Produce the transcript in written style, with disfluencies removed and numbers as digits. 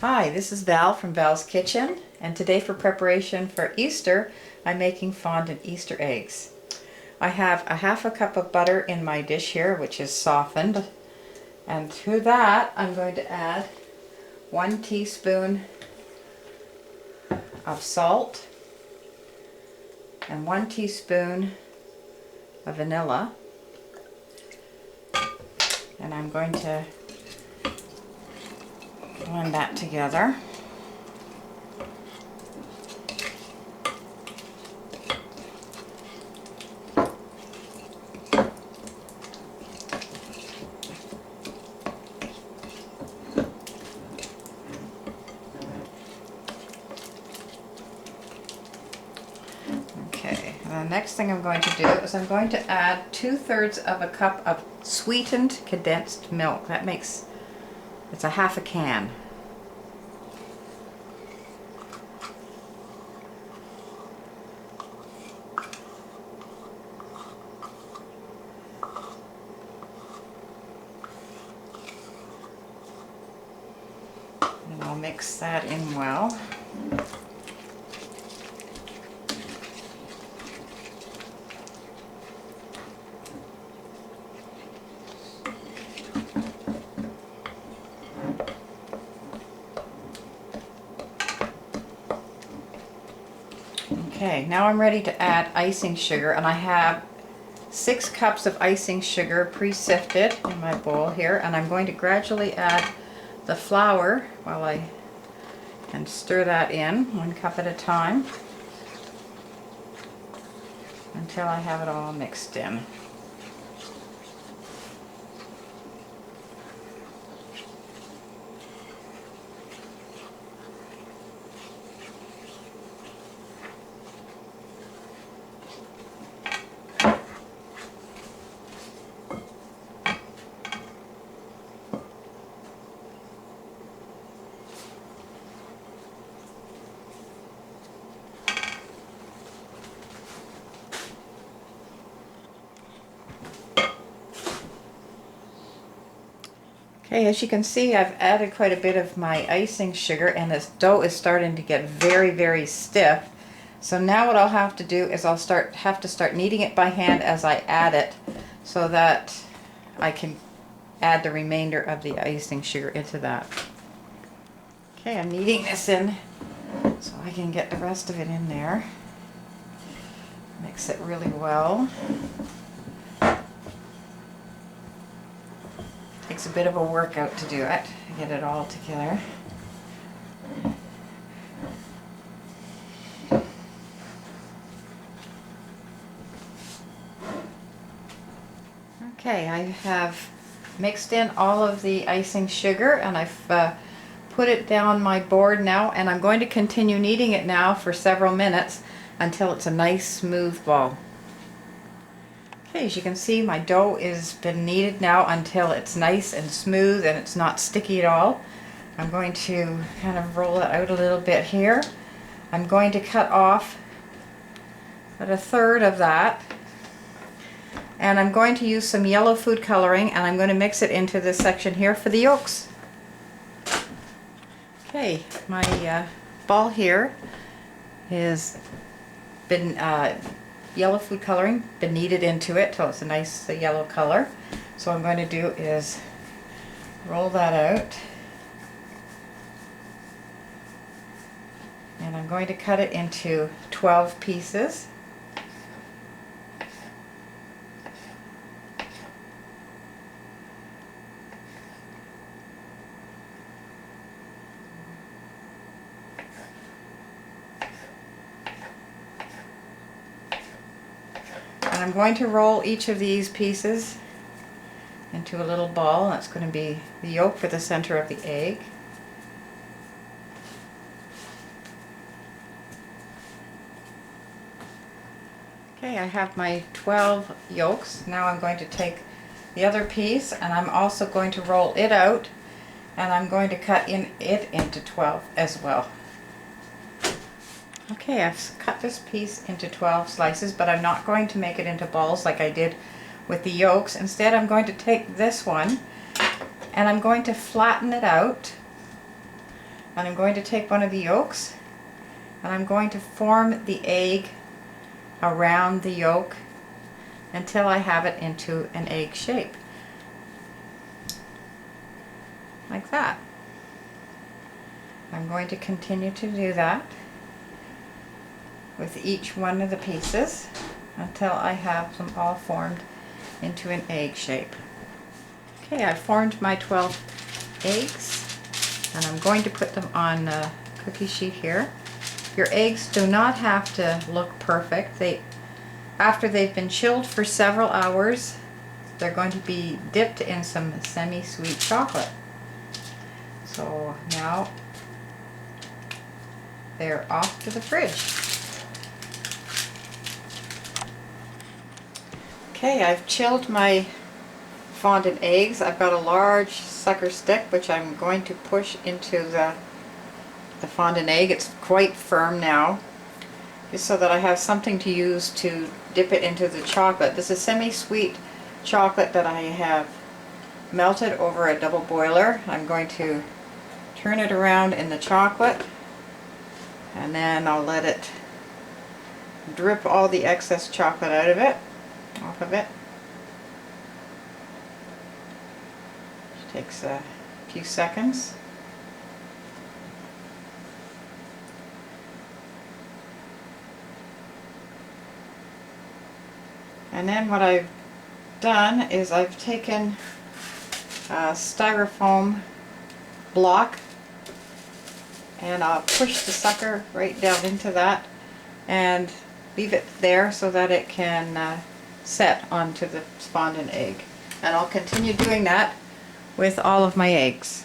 Hi, this is Val from Val's Kitchen, and today for preparation for Easter, I'm making fondant Easter eggs. I have a half a cup of butter in my dish here, which is softened, and to that I'm going to add 1 teaspoon of salt and 1 teaspoon of vanilla, and I'm going to blend that together. Okay, and the next thing I'm going to do is I'm going to add 2/3 of a cup of sweetened condensed milk. That makes, it's a half a can. And I'll mix that in well. Okay, now I'm ready to add icing sugar, and I have 6 cups of icing sugar pre-sifted in my bowl here, and I'm going to gradually add the flour and stir that in 1 cup at a time until I have it all mixed in. Okay, as you can see, I've added quite a bit of my icing sugar, and this dough is starting to get very, very stiff. So now what I'll have to do is I'll have to start kneading it by hand as I add it, so that I can add the remainder of the icing sugar into that. Okay, I'm kneading this in so I can get the rest of it in there. Mix it really well. Takes a bit of a workout to do it, get it all together. Okay, I have mixed in all of the icing sugar, and I've put it down my board now, and I'm going to continue kneading it now for several minutes until it's a nice smooth ball. Okay, as you can see, my dough has been kneaded now until it's nice and smooth and it's not sticky at all. I'm going to kind of roll it out a little bit here. I'm going to cut off about 1/3 of that, and I'm going to use some yellow food coloring, and I'm going to mix it into this section here for the yolks. Okay, my ball here has been yellow food coloring, been kneaded into it till it's a nice yellow color. So what I'm going to do is roll that out, and I'm going to cut it into 12 pieces. And I'm going to roll each of these pieces into a little ball. That's going to be the yolk for the center of the egg. Okay, I have my 12 yolks. Now I'm going to take the other piece, and I'm also going to roll it out, and I'm going to cut it into 12 as well. Okay, I've cut this piece into 12 slices, but I'm not going to make it into balls like I did with the yolks. Instead, I'm going to take this one and I'm going to flatten it out, And I'm going to take one of the yolks and I'm going to form the egg around the yolk until I have it into an egg shape. Like that. I'm going to continue to do that with each one of the pieces until I have them all formed into an egg shape. Okay, I've formed my 12 eggs and I'm going to put them on a cookie sheet here. Your eggs do not have to look perfect. After they've been chilled for several hours, they're going to be dipped in some semi-sweet chocolate. So now they're off to the fridge. Okay, I've chilled my fondant eggs. I've got a large sucker stick which I'm going to push into the fondant egg. It's quite firm now, just so that I have something to use to dip it into the chocolate. This is semi-sweet chocolate that I have melted over a double boiler. I'm going to turn it around in the chocolate and then I'll let it drip all the excess chocolate off of it. It takes a few seconds. And then what I've done is I've taken a styrofoam block and I'll push the sucker right down into that and leave it there so that it can set onto the fondant egg. And I'll continue doing that with all of my eggs.